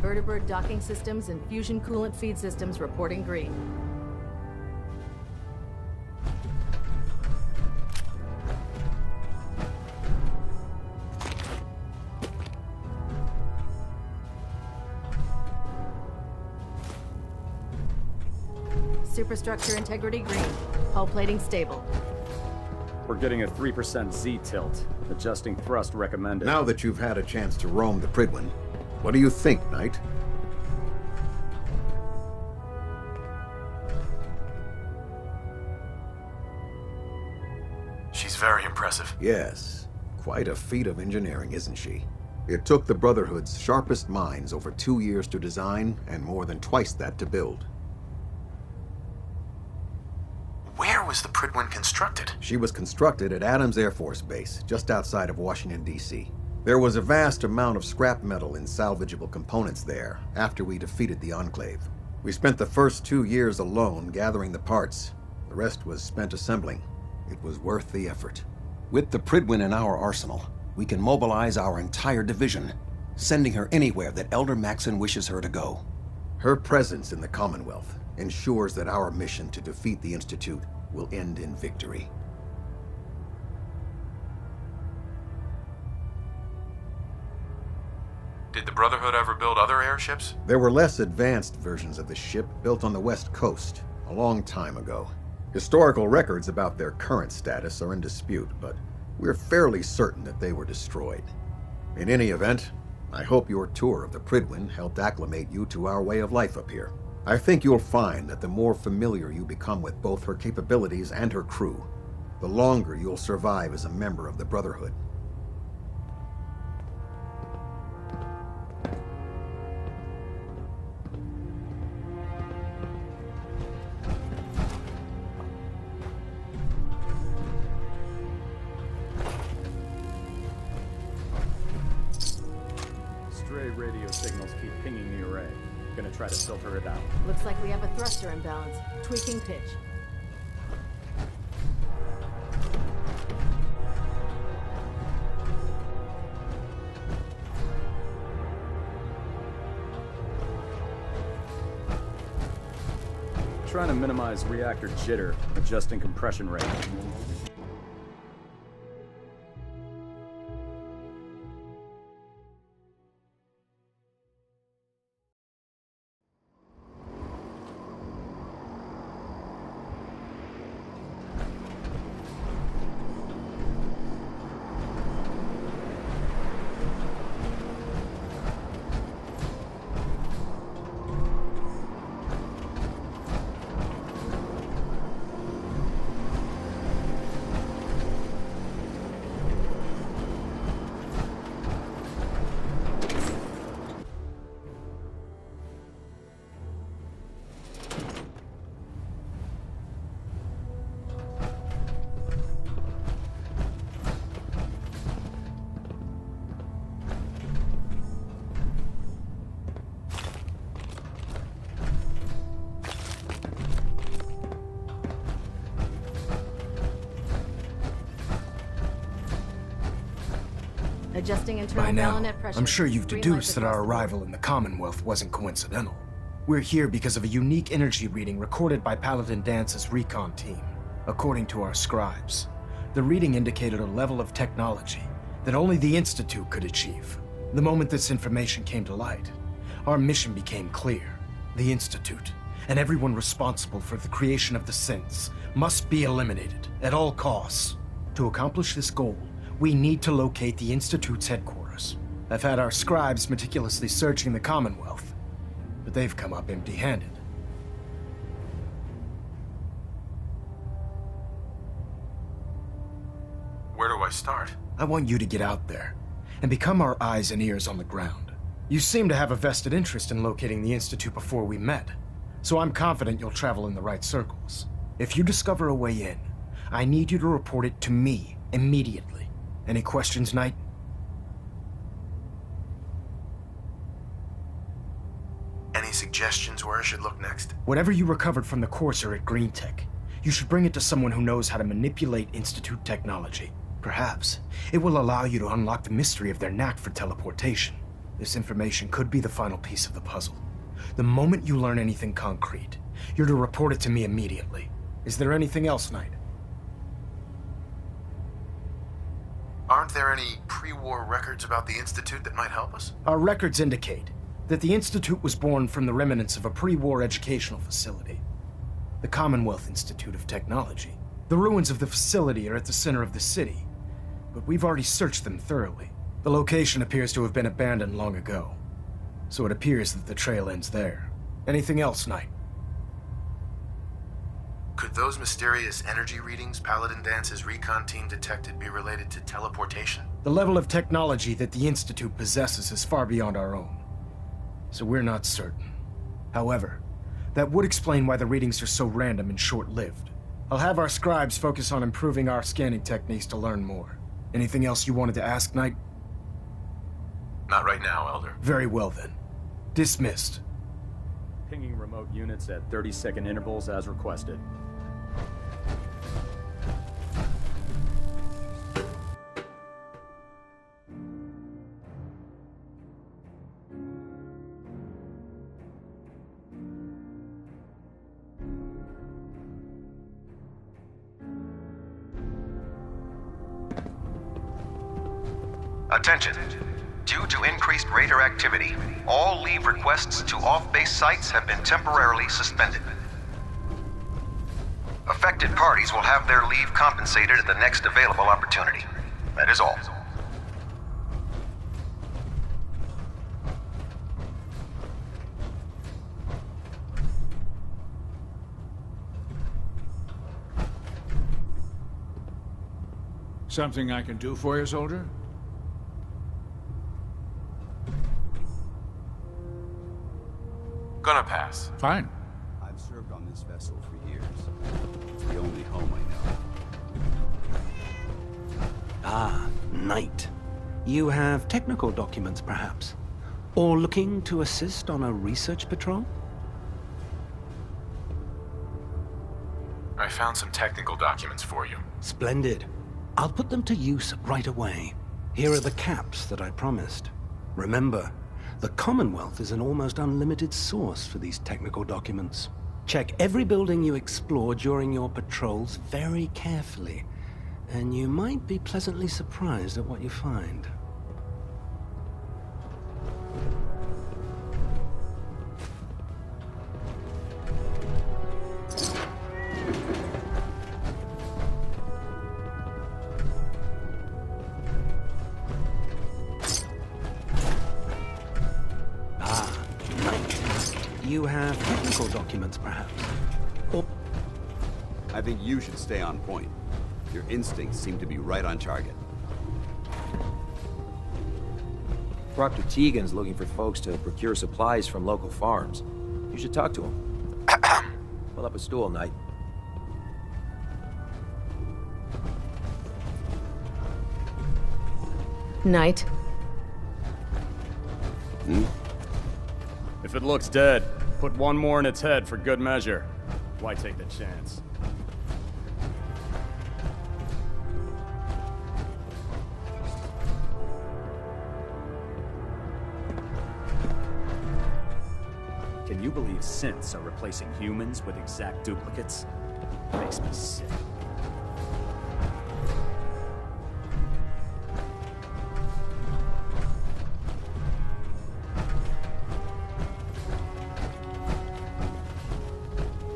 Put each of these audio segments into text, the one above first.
Vertibird docking systems and fusion coolant feed systems reporting green. Superstructure integrity green. Hull plating stable. We're getting a 3% Z-tilt. Adjusting thrust recommended. Now that you've had a chance to roam the Prydwen, what do you think, Knight? She's very impressive. Yes. Quite a feat of engineering, isn't she? It took the Brotherhood's sharpest minds over 2 years to design, and more than twice that to build. Where was the Prydwen constructed? She was constructed at Adams Air Force Base, just outside of Washington, D.C. There was a vast amount of scrap metal and salvageable components there after we defeated the Enclave. We spent the first 2 years alone gathering the parts. The rest was spent assembling. It was worth the effort. With the Prydwen in our arsenal, we can mobilize our entire division, sending her anywhere that Elder Maxson wishes her to go. Her presence in the Commonwealth ensures that our mission to defeat the Institute will end in victory. Did the Brotherhood ever build other airships? There were less advanced versions of the ship built on the West Coast a long time ago. Historical records about their current status are in dispute, but we're fairly certain that they were destroyed. In any event, I hope your tour of the Prydwen helped acclimate you to our way of life up here. I think you'll find that the more familiar you become with both her capabilities and her crew, the longer you'll survive as a member of the Brotherhood. Stray radio signals keep pinging the array. Gonna try to filter it out. Looks like we have a thruster imbalance. Tweaking pitch. Trying to minimize reactor jitter, adjusting compression rate. Adjusting internal By now, bayonet pressure. I'm sure you've Green deduced light that our across the board. arrival in the Commonwealth wasn't coincidental. We're here because of a unique energy reading recorded by Paladin Dance's recon team. According to our scribes, the reading indicated a level of technology that only the Institute could achieve. The moment this information came to light, our mission became clear. The Institute, and everyone responsible for the creation of the synths, must be eliminated at all costs. To accomplish this goal, we need to locate the Institute's headquarters. I've had our scribes meticulously searching the Commonwealth, but they've come up empty-handed. Where do I start? I want you to get out there and become our eyes and ears on the ground. You seem to have a vested interest in locating the Institute before we met, so I'm confident you'll travel in the right circles. If you discover a way in, I need you to report it to me immediately. Any questions, Knight? Any suggestions where I should look next? Whatever you recovered from the Courser at Green Tech, you should bring it to someone who knows how to manipulate Institute technology. Perhaps it will allow you to unlock the mystery of their knack for teleportation. This information could be the final piece of the puzzle. The moment you learn anything concrete, you're to report it to me immediately. Is there anything else, Knight? Aren't there any pre-war records about the Institute that might help us? Our records indicate that the Institute was born from the remnants of a pre-war educational facility, the Commonwealth Institute of Technology. The ruins of the facility are at the center of the city, but we've already searched them thoroughly. The location appears to have been abandoned long ago, so it appears that the trail ends there. Anything else, Knight? Could those mysterious energy readings Paladin Dance's recon team detected be related to teleportation? The level of technology that the Institute possesses is far beyond our own, so we're not certain. However, that would explain why the readings are so random and short-lived. I'll have our scribes focus on improving our scanning techniques to learn more. Anything else you wanted to ask, Knight? Not right now, Elder. Very well then. Dismissed. Pinging remote units at 30-second intervals as requested. Attention. Due to increased raider activity, all leave requests to off-base sites have been temporarily suspended. Affected parties will have their leave compensated at the next available opportunity. That is all. Something I can do for you, soldier? Gonna pass. Fine. I've served on this vessel for years. It's the only home I know. Ah, Knight. You have technical documents, perhaps? Or looking to assist on a research patrol? I found some technical documents for you. Splendid. I'll put them to use right away. Here are the caps that I promised. Remember, the Commonwealth is an almost unlimited source for these technical documents. Check every building you explore during your patrols very carefully, and you might be pleasantly surprised at what you find. You have technical documents, perhaps? Or... I think you should stay on point. Your instincts seem to be right on target. Proctor Tegan's looking for folks to procure supplies from local farms. You should talk to him. Pull up a stool, Knight. Knight. If it looks dead, put one more in its head for good measure. Why take the chance? Can you believe synths are replacing humans with exact duplicates? Makes me sick.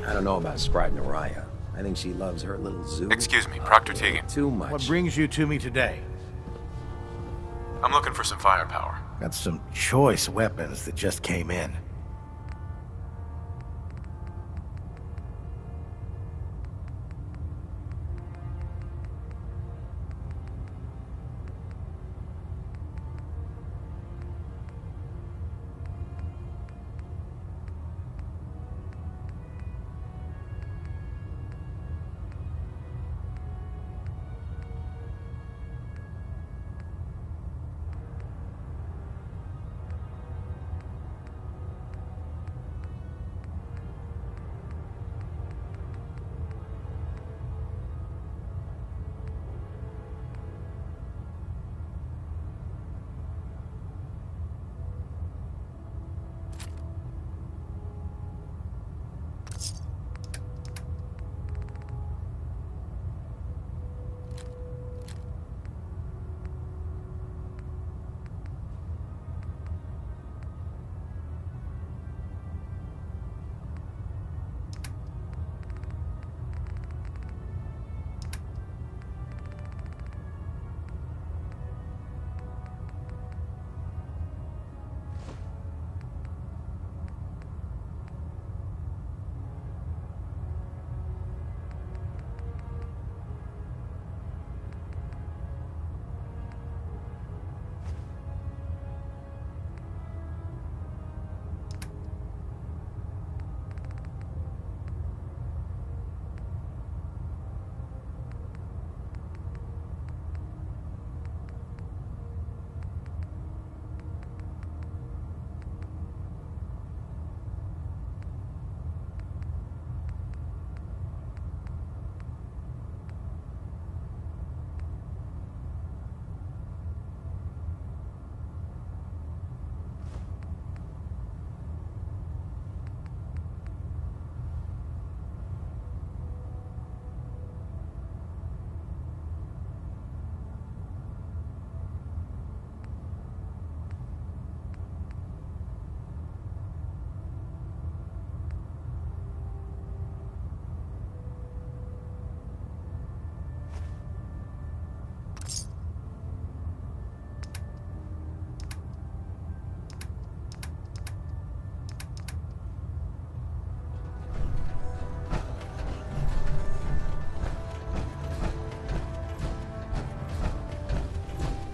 I don't know about Scribe Naraya. I think she loves her little zoo. Excuse me, Proctor Tegan. Too much. What brings you to me today? I'm looking for some firepower. Got some choice weapons that just came in.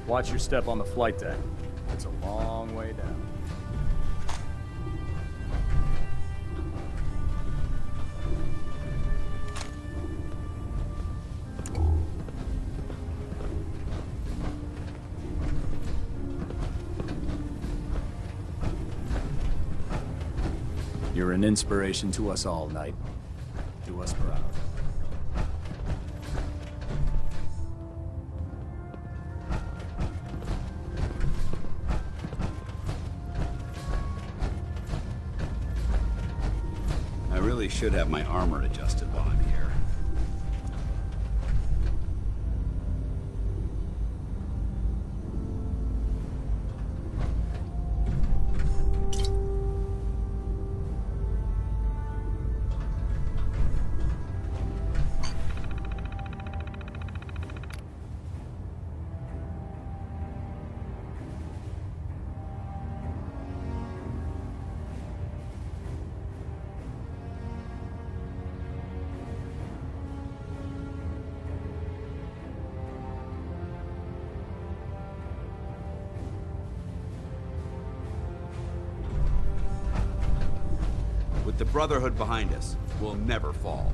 Watch your step on the flight deck. It's a long way down. You're an inspiration to us all, Knight. Do us proud. I really should have my armor adjusted while I'm here. With the Brotherhood behind us, we'll never fall.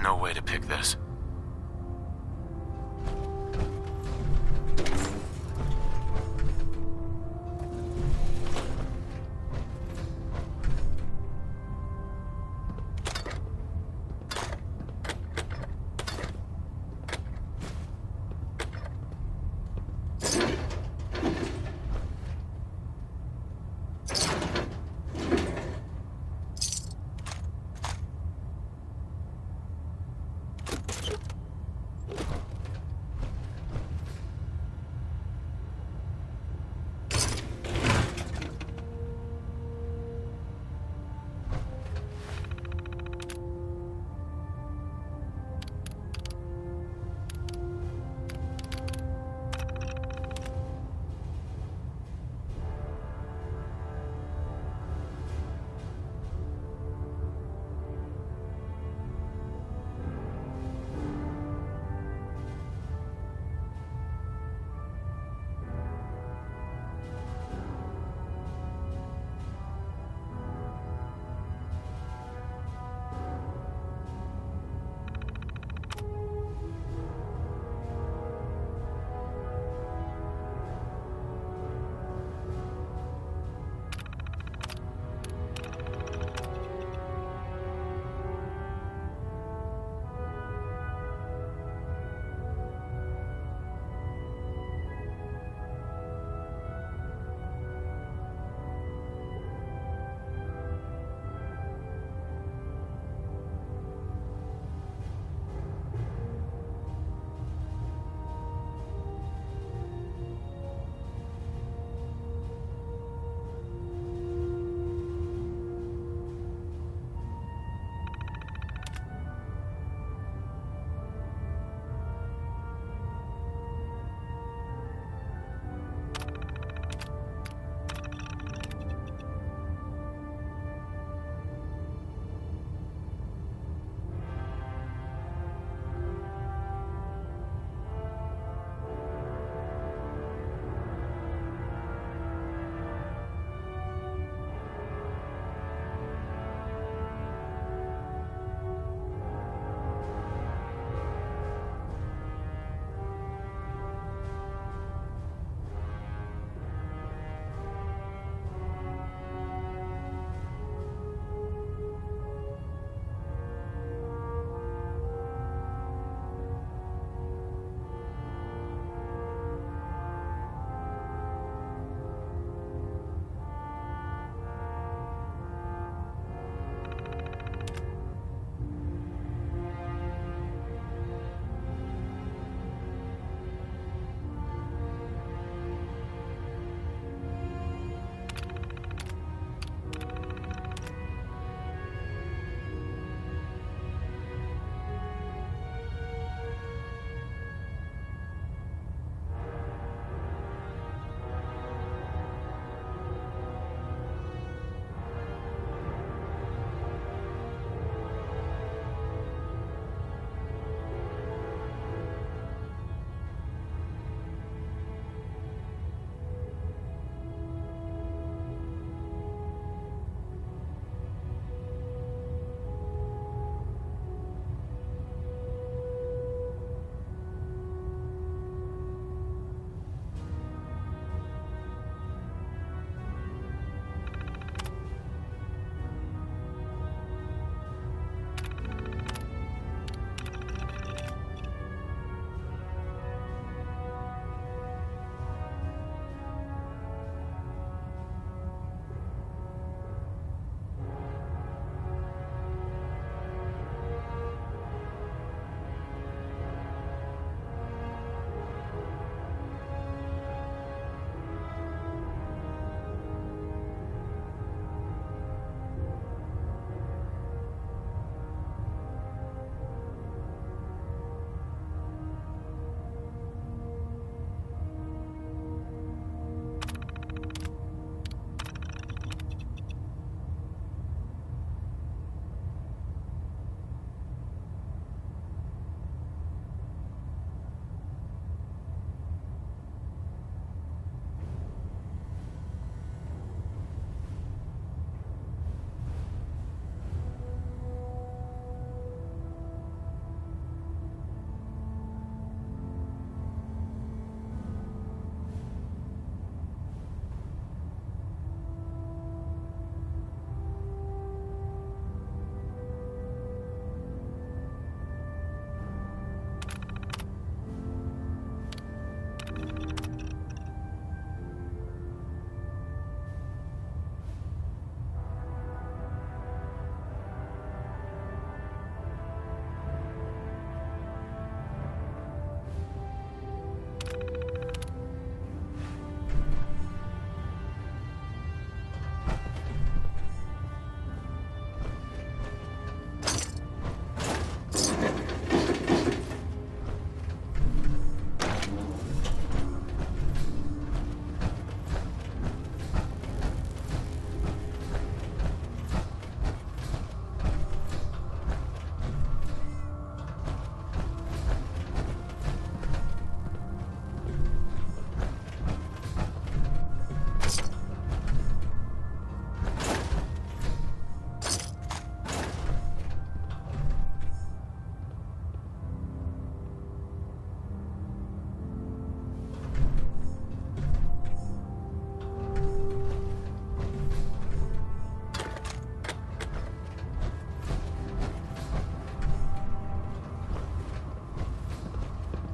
No way to pick this.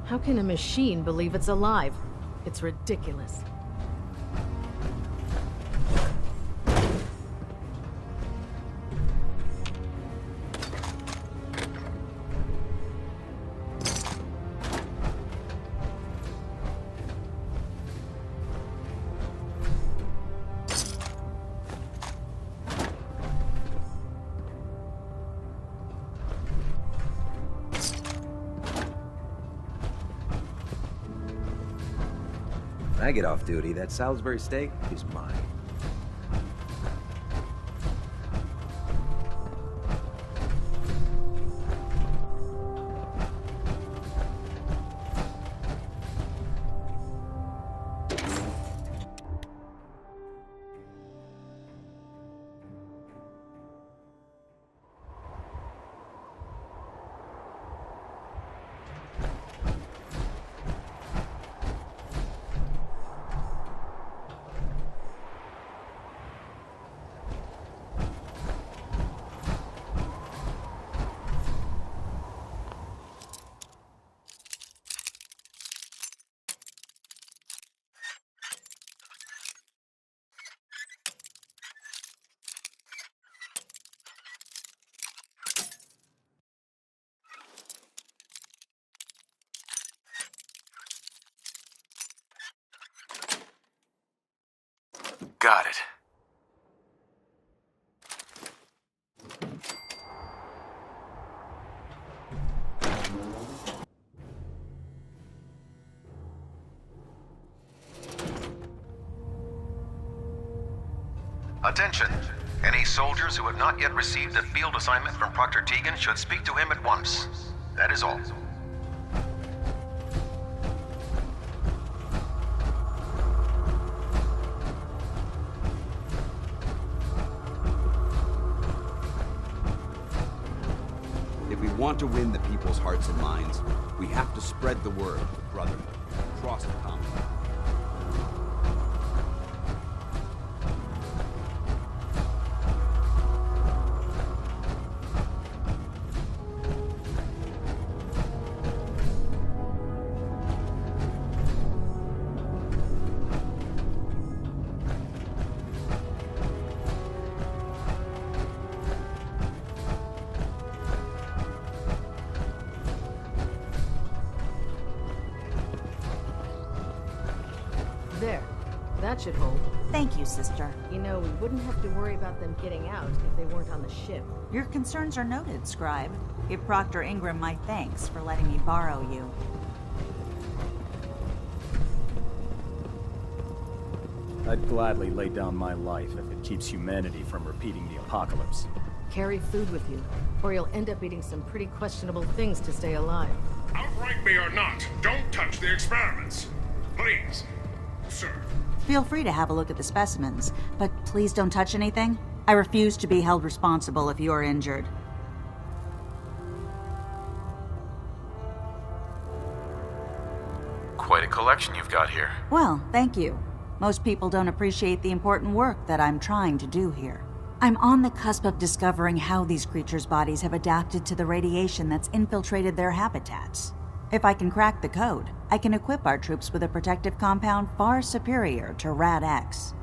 How can a machine believe it's alive? It's ridiculous. When I get off duty, that Salisbury steak is mine. Got it. Attention! Any soldiers who have not yet received a field assignment from Proctor Tegan should speak to him at once. That is all. If we want to win the people's hearts and minds, we have to spread the word of brotherhood across the Commonwealth. There. That should hold. Thank you, sister. You know, we wouldn't have to worry about them getting out if they weren't on the ship. Your concerns are noted, Scribe. Give Proctor Ingram my thanks for letting me borrow you. I'd gladly lay down my life if it keeps humanity from repeating the apocalypse. Carry food with you, or you'll end up eating some pretty questionable things to stay alive. Outright me or not, don't touch the experiments. Please. Sir. Feel free to have a look at the specimens, but please don't touch anything. I refuse to be held responsible if you are injured. Quite a collection you've got here. Well, thank you. Most people don't appreciate the important work that I'm trying to do here. I'm on the cusp of discovering how these creatures' bodies have adapted to the radiation that's infiltrated their habitats. If I can crack the code, I can equip our troops with a protective compound far superior to Rad-X.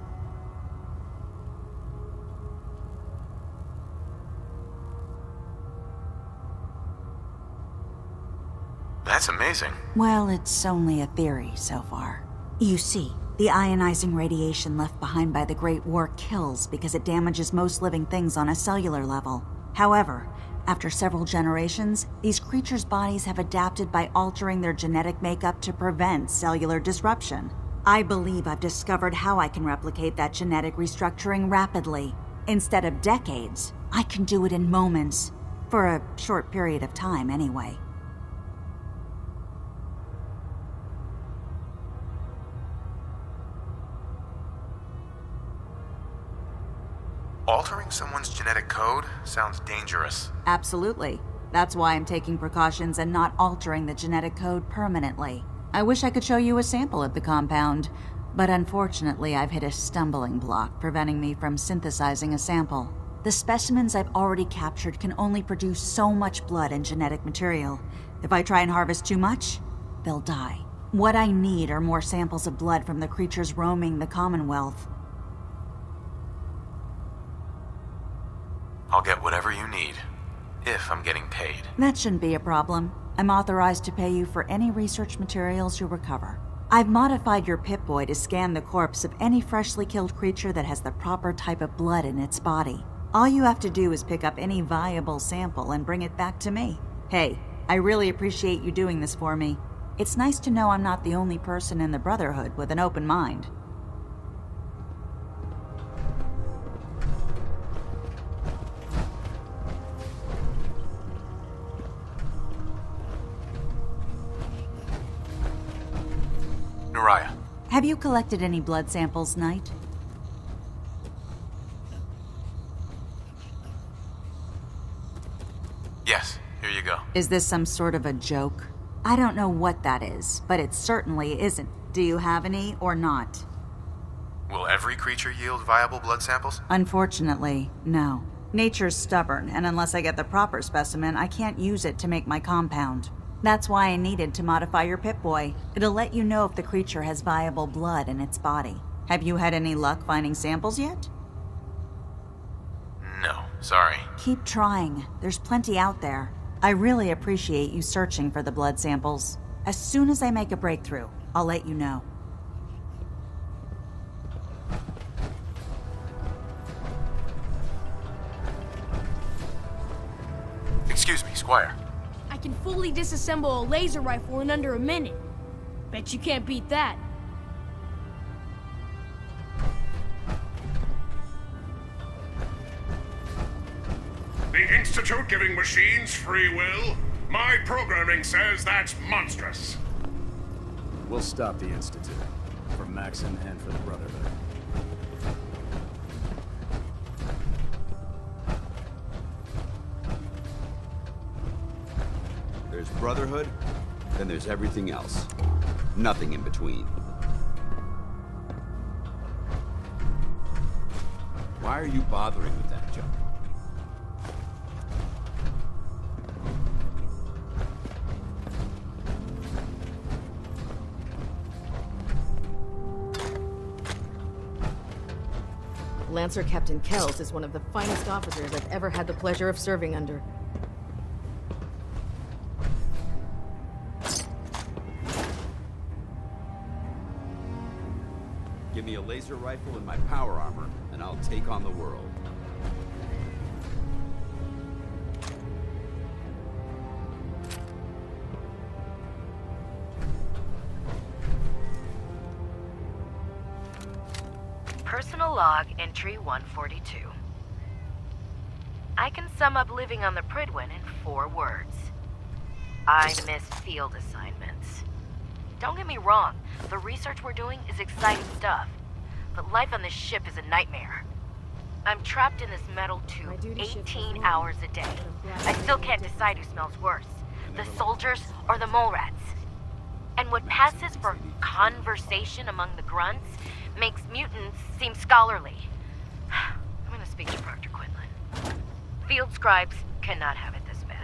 That's amazing. Well, it's only a theory so far. You see, the ionizing radiation left behind by the Great War kills because it damages most living things on a cellular level. However, after several generations, these creatures' bodies have adapted by altering their genetic makeup to prevent cellular disruption. I believe I've discovered how I can replicate that genetic restructuring rapidly. Instead of decades, I can do it in moments. For a short period of time, anyway. Altering someone's genetic code sounds dangerous. Absolutely. That's why I'm taking precautions and not altering the genetic code permanently. I wish I could show you a sample of the compound, but unfortunately I've hit a stumbling block preventing me from synthesizing a sample. The specimens I've already captured can only produce so much blood and genetic material. If I try and harvest too much, they'll die. What I need are more samples of blood from the creatures roaming the Commonwealth. I'll get whatever you need, if I'm getting paid. That shouldn't be a problem. I'm authorized to pay you for any research materials you recover. I've modified your Pip-Boy to scan the corpse of any freshly killed creature that has the proper type of blood in its body. All you have to do is pick up any viable sample and bring it back to me. Hey, I really appreciate you doing this for me. It's nice to know I'm not the only person in the Brotherhood with an open mind. Naraya. Have you collected any blood samples, Knight? Yes, here you go. Is this some sort of a joke? I don't know what that is, but it certainly isn't. Do you have any or not? Will every creature yield viable blood samples? Unfortunately, no. Nature's stubborn, and unless I get the proper specimen, I can't use it to make my compound. That's why I needed to modify your Pip-Boy. It'll let you know if the creature has viable blood in its body. Have you had any luck finding samples yet? No, sorry. Keep trying. There's plenty out there. I really appreciate you searching for the blood samples. As soon as I make a breakthrough, I'll let you know. Excuse me, Squire. I can fully disassemble a laser rifle in under a minute. Bet you can't beat that. The Institute giving machines free will? My programming says that's monstrous. We'll stop the Institute. For Maxon and for the Brotherhood. There's Brotherhood, then there's everything else. Nothing in between. Why are you bothering with that junk? Lancer Captain Kells is one of the finest officers I've ever had the pleasure of serving under. Give me a laser rifle and my power armor, and I'll take on the world. Personal log entry 142. I can sum up living on the Prydwen in 4 words. I missed field assignments. Don't get me wrong, the research we're doing is exciting stuff, but life on this ship is a nightmare. I'm trapped in this metal tube 18 hours a day. I still can't decide who smells worse, the soldiers or the mole rats. And what passes for conversation among the grunts makes mutants seem scholarly. I'm gonna speak to Proctor Quinlan. Field scribes cannot have it this bad.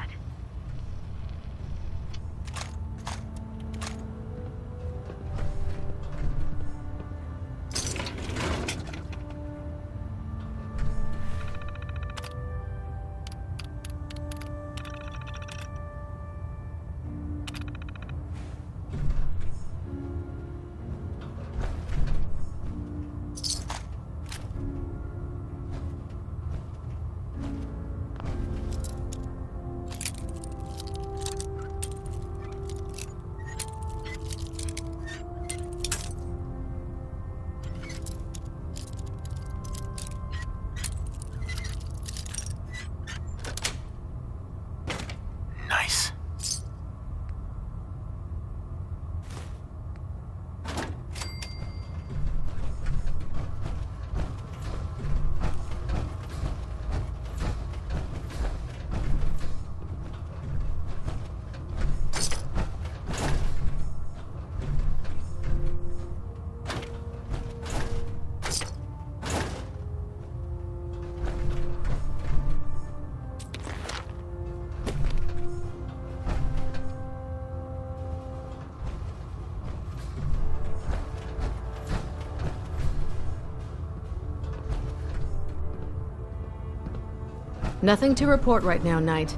Nothing to report right now, Knight.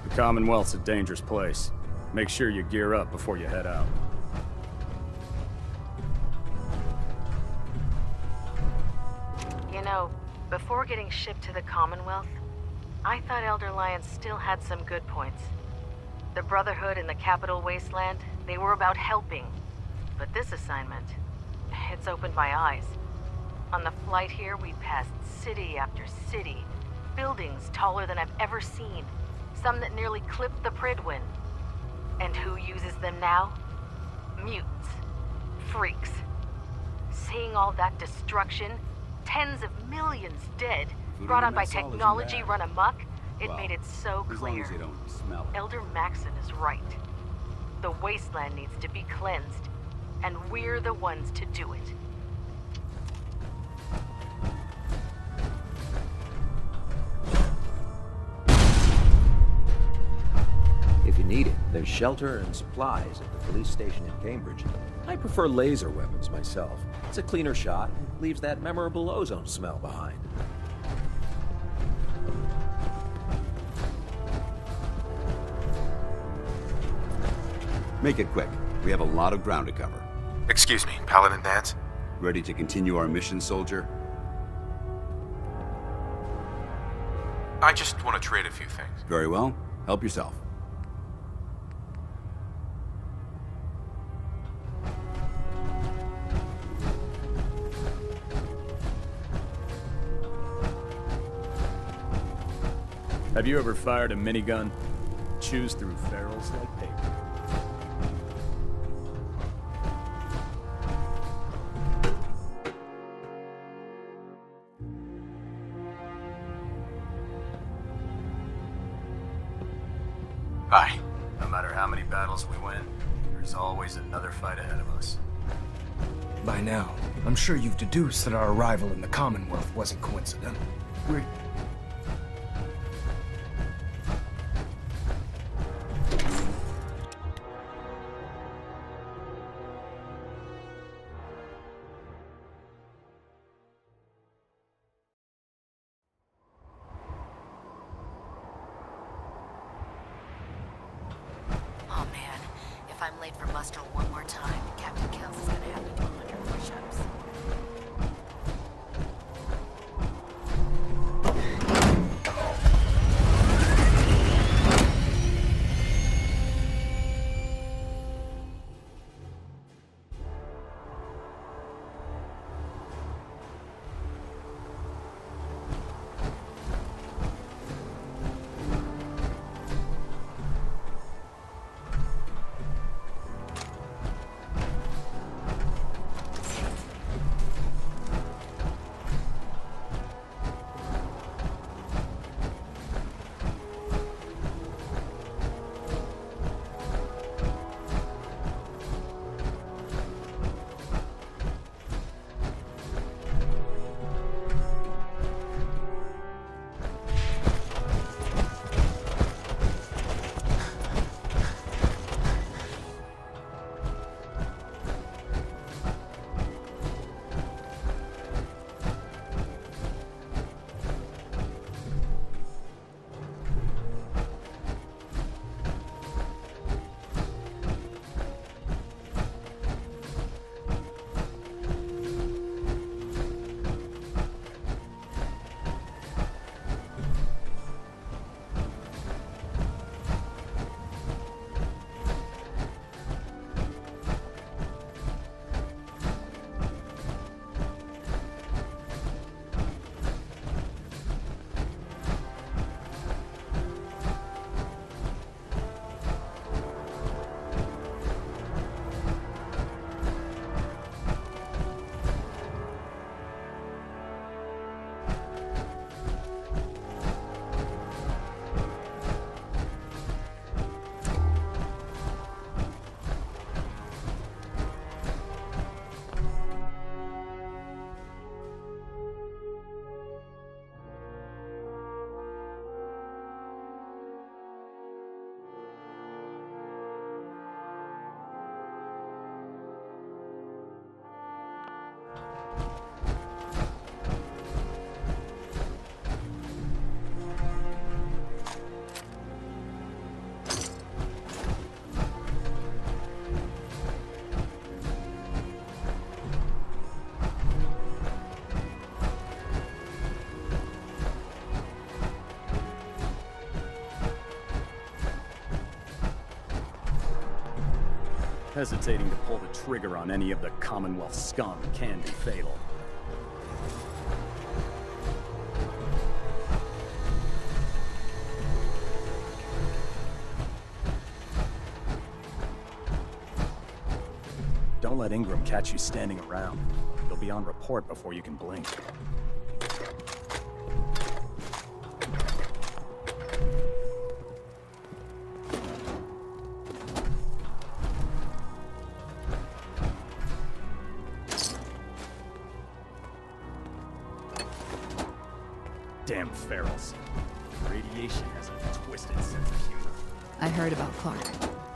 The Commonwealth's a dangerous place. Make sure you gear up before you head out. You know, before getting shipped to the Commonwealth, I thought Elder Lion still had some good points. The Brotherhood in the Capital Wasteland, they were about helping. But this assignment, it's opened my eyes. On the flight here, we passed city after city, buildings taller than I've ever seen, some that nearly clipped the Prydwen. And who uses them now? Mutants. Freaks. Seeing all that destruction, tens of millions dead, brought on by technology run amok, it made it so clear. As long as you don't smell it. Elder Maxon is right. The wasteland needs to be cleansed, and we're the ones to do it. If you need it, there's shelter and supplies at the police station in Cambridge. I prefer laser weapons myself. It's a cleaner shot and leaves that memorable ozone smell behind. Make it quick. We have a lot of ground to cover. Excuse me, Paladin Danse? Ready to continue our mission, soldier? I just want to trade a few things. Very well. Help yourself. Have you ever fired a minigun? Chews through ferrules like paper. Hi. No matter how many battles we win, there's always another fight ahead of us. By now, I'm sure you've deduced that our arrival in the Commonwealth wasn't coincidental. We're... Oh man, if I'm late for muster one more time, Captain Kells is gonna have me do 100 push-ups. Hesitating to pull the trigger on any of the Commonwealth scum can be fatal. Don't let Ingram catch you standing around. You'll be on report before you can blink. Damn ferals. Radiation has a twisted sense of humor. I heard about Clark.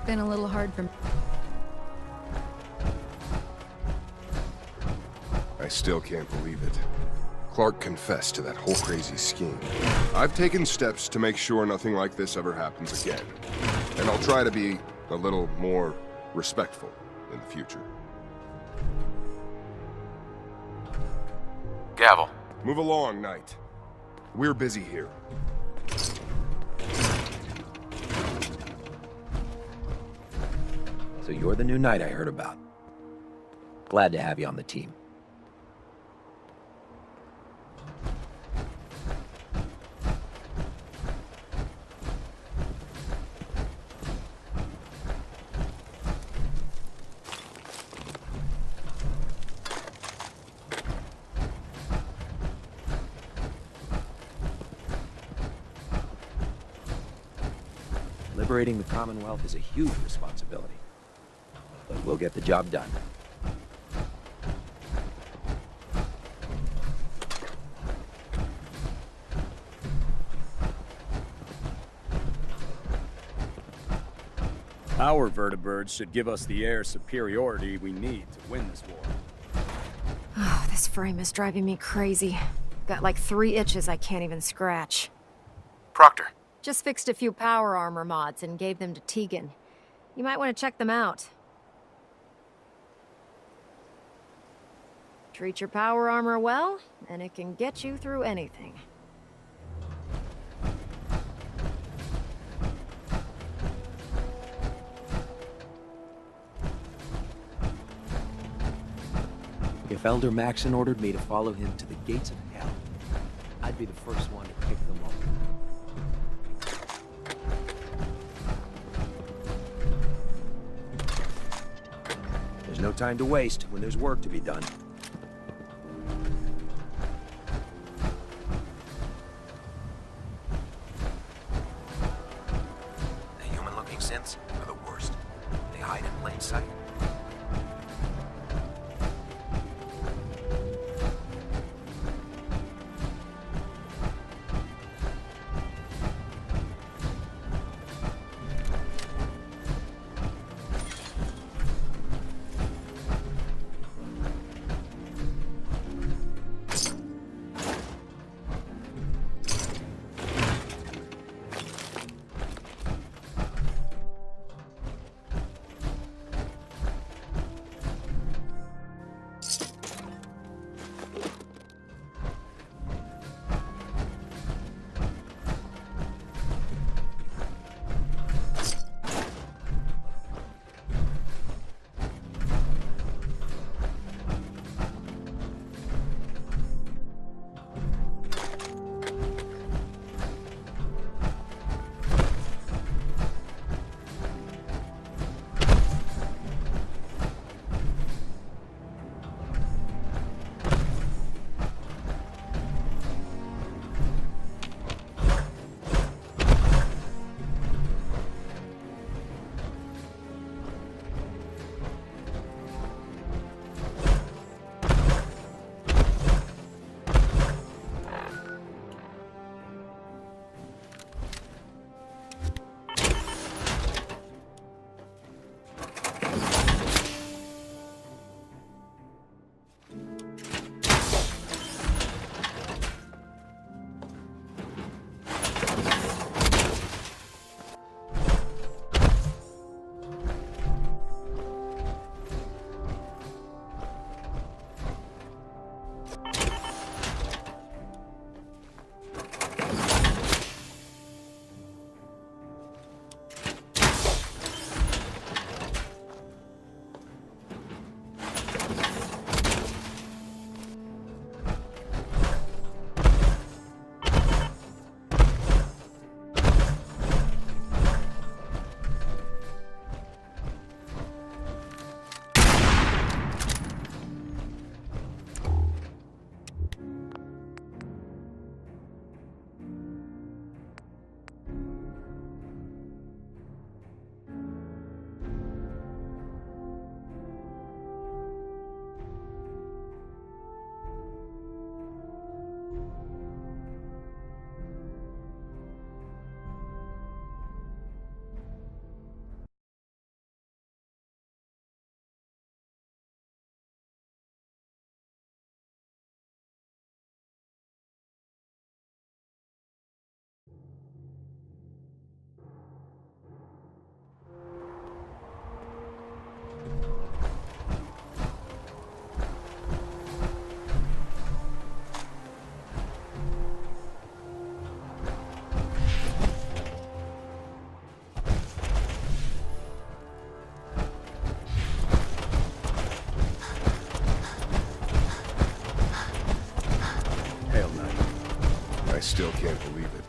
Been a little hard for me. I still can't believe it. Clark confessed to that whole crazy scheme. I've taken steps to make sure nothing like this ever happens again. And I'll try to be a little more respectful in the future. Gavel. Move along, Knight. We're busy here. So you're the new knight I heard about. Glad to have you on the team. Liberating the Commonwealth is a huge responsibility, but we'll get the job done. Our vertibirds should give us the air superiority we need to win this war. Oh, this frame is driving me crazy. Got like 3 itches I can't even scratch. Proctor. Just fixed a few power armor mods and gave them to Tegan. You might want to check them out. Treat your power armor well, and it can get you through anything. If Elder Maxon ordered me to follow him to the gates of hell, I'd be the first one to pick them up. There's no time to waste when there's work to be done. The human-looking synths are the worst. They hide in plain sight. still can't believe it.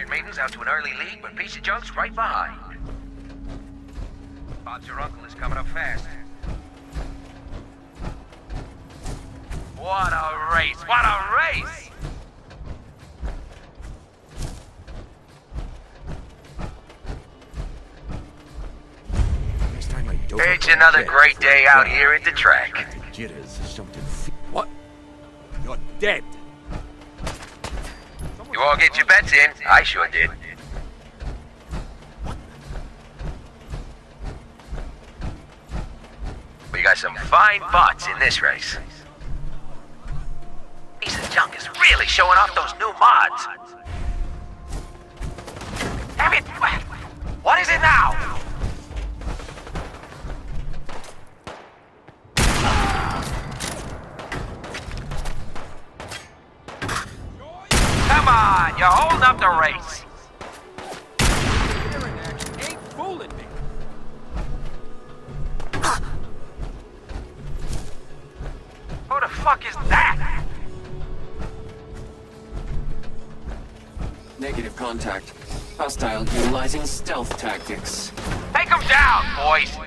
Iron Maiden's out to an early lead, but Piece of Junk's right behind. Odds your uncle is coming up fast. What a race! What a race! Next time I don't. It's another great day out here at the track. Jitters, something. What? You're dead. You all get your bets in. I sure did. We got some fine bots in this race. Piece of Junk is really showing off those new mods. Damn it! What is it now? Come on, you're holding up the race. Ain't fooling me. Who the fuck is that? Negative contact. Hostile utilizing stealth tactics. Take him down, boys.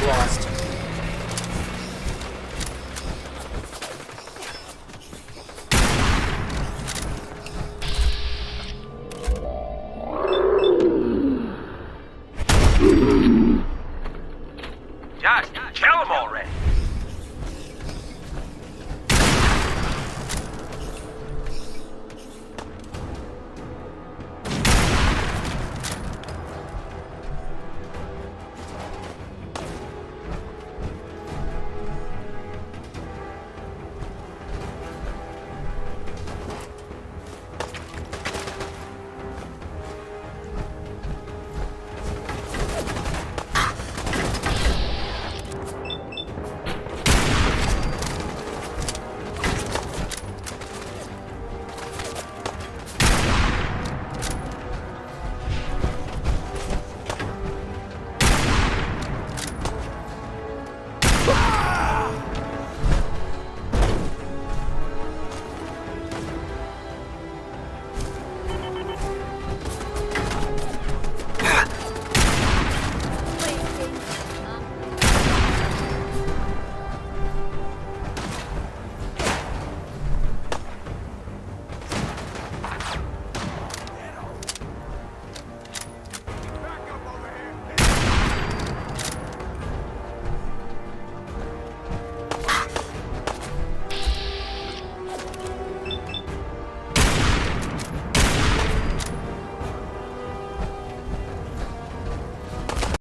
Lost.